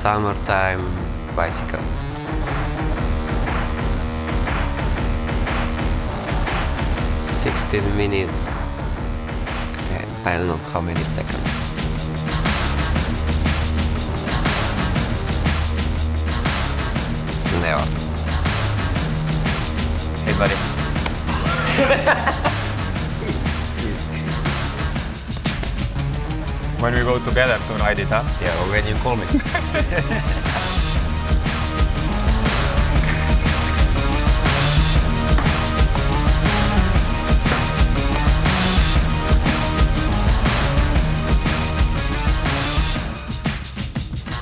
summertime bicycle. "16 minutes and I don't know how many seconds." Never. Hey, buddy. When we go together to ride it, huh? Yeah, or when you call me.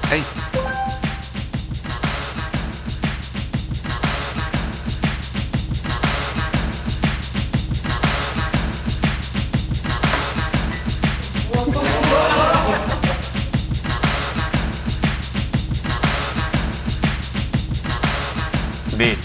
Hey. B.